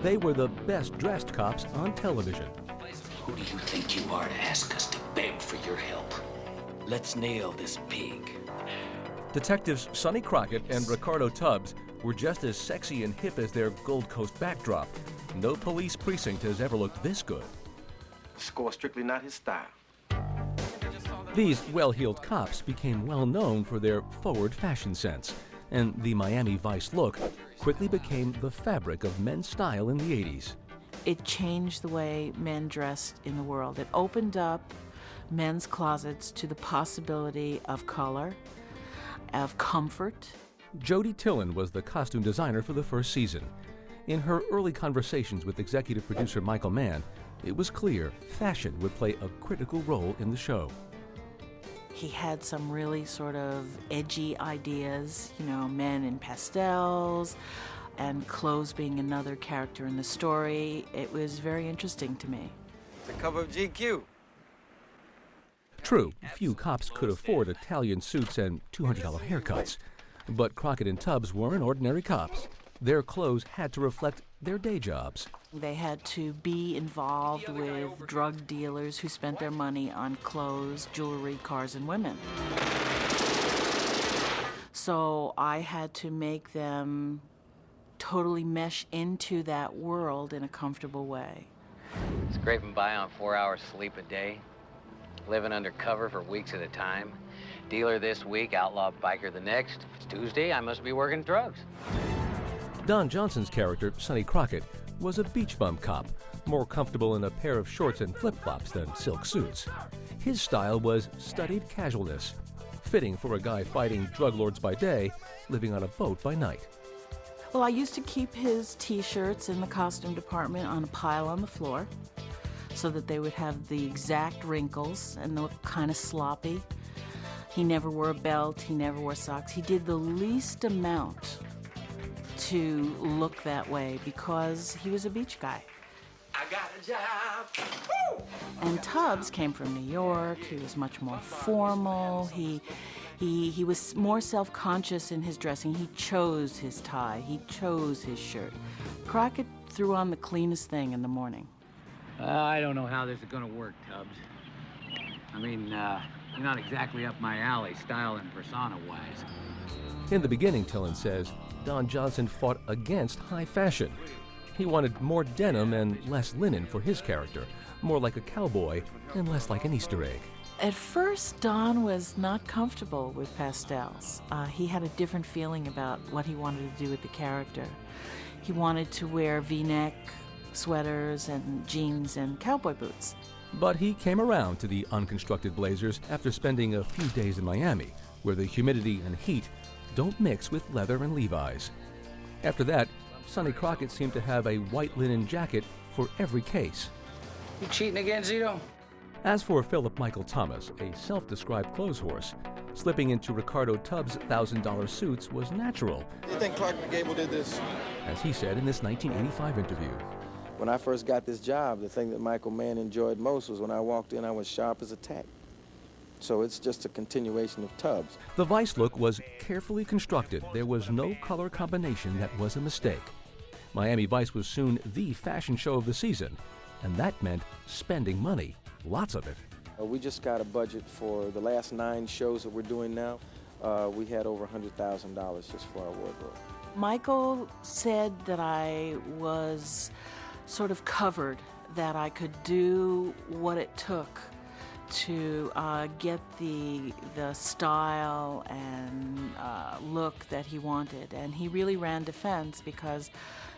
They were the best-dressed cops on television. Who do you think you are to ask us to beg for your help? Let's nail this pig. Detectives Sonny Crockett and Ricardo Tubbs were just as sexy and hip as their Gold Coast backdrop. No police precinct has ever looked this good. Score strictly not his style. These well-heeled cops became well known for their forward fashion sense, and the Miami Vice look quickly became the fabric of men's style in the 80s. It changed the way men dressed in the world. It opened up men's closets to the possibility of color, of comfort. Jody Tillen was the costume designer for the first season. In her early conversations with executive producer Michael Mann, it was clear fashion would play a critical role in the show. He had some really sort of edgy ideas, you know, men in pastels, and clothes being another character in the story. It was very interesting to me. The cover of GQ. True, few cops could afford Italian suits and $200 haircuts, but Crockett and Tubbs weren't ordinary cops. Their clothes had to reflect their day jobs. They had to be involved with drug dealers who spent their money on clothes, jewelry, cars, and women. So I had to make them totally mesh into that world in a comfortable way. Scraping by on 4 hours sleep a day, living undercover for weeks at a time. Dealer this week, outlaw biker the next. If it's Tuesday, I must be working drugs. Don Johnson's character, Sonny Crockett, was a beach bum cop, more comfortable in a pair of shorts and flip-flops than silk suits. His style was studied casualness, fitting for a guy fighting drug lords by day, living on a boat by night. Well, I used to keep his T-shirts in the costume department on a pile on the floor so that they would have the exact wrinkles and look kind of sloppy. He never wore a belt, he never wore socks. He did the least amount to look that way because he was a beach guy. I got a job. Woo! And Tubbs came from New York. He was much more formal. He was more self-conscious in his dressing. He chose his tie. He chose his shirt. Crockett threw on the cleanest thing in the morning. I don't know how this is going to work, Tubbs. I mean, you're not exactly up my alley, style and persona-wise. In the beginning, Tillen says, Don Johnson fought against high fashion. He wanted more denim and less linen for his character, more like a cowboy and less like an Easter egg. At first, Don was not comfortable with pastels. He had a different feeling about what he wanted to do with the character. He wanted to wear V-neck sweaters and jeans and cowboy boots. But he came around to the unconstructed blazers after spending a few days in Miami, where the humidity and heat don't mix with leather and Levi's. After that, Sonny Crockett seemed to have a white linen jacket for every case. You cheating again, Zito? As for Philip Michael Thomas, a self-described clothes horse, slipping into Ricardo Tubbs' $1,000 suits was natural. Do you think Clark Gable did this? As he said in this 1985 interview. When I first got this job, the thing that Michael Mann enjoyed most was when I walked in, I was sharp as a tack. So it's just a continuation of Tubbs. The Vice look was carefully constructed. There was no color combination that was a mistake. Miami Vice was soon the fashion show of the season, and that meant spending money, lots of it. We just got a budget for the last 9 shows that we're doing now. We had over $100,000 just for our wardrobe. Michael said that I was sort of covered, that I could do what it took to get the style and look that he wanted. And he really ran defense because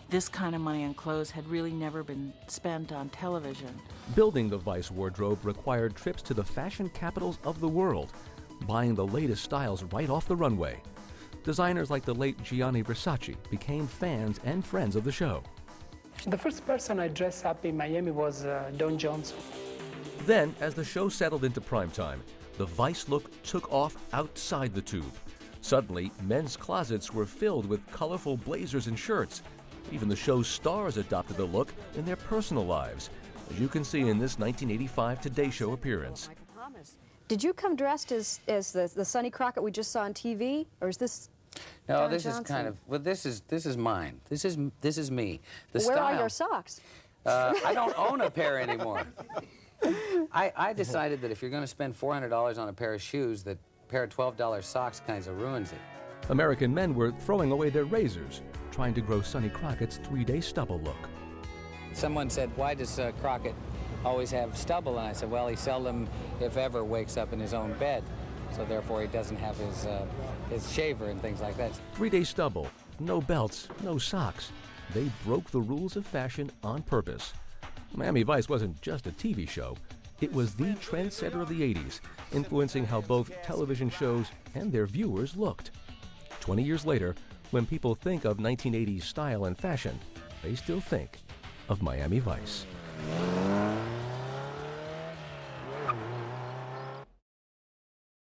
this kind of money on clothes had really never been spent on television. Building the Vice wardrobe required trips to the fashion capitals of the world, buying the latest styles right off the runway. Designers like the late Gianni Versace became fans and friends of the show. The first person I dressed up in Miami was Don Johnson. Then, as the show settled into primetime, the Vice look took off outside the tube. Suddenly, men's closets were filled with colorful blazers and shirts. Even the show's stars adopted the look in their personal lives, as you can see in this 1985 Today Show appearance. Did you come dressed as the Sonny Crockett we just saw on TV, or is this No, Don this is Johnson. kind of, well, this is mine. This is me. The Where style. are your socks? I don't own a pair anymore. I decided that if you're going to spend $400 on a pair of shoes, that a pair of $12 socks kind of ruins it. American men were throwing away their razors, trying to grow Sonny Crockett's 3-day stubble look. Someone said, why does Crockett always have stubble? And I said, well, he seldom, if ever, wakes up in his own bed. So therefore, he doesn't have his shaver and things like that. 3-day stubble, no belts, no socks. They broke the rules of fashion on purpose. Miami Vice wasn't just a TV show. It was the trendsetter of the 80s, influencing how both television shows and their viewers looked. 20 years later, when people think of 1980s style and fashion, they still think of Miami Vice.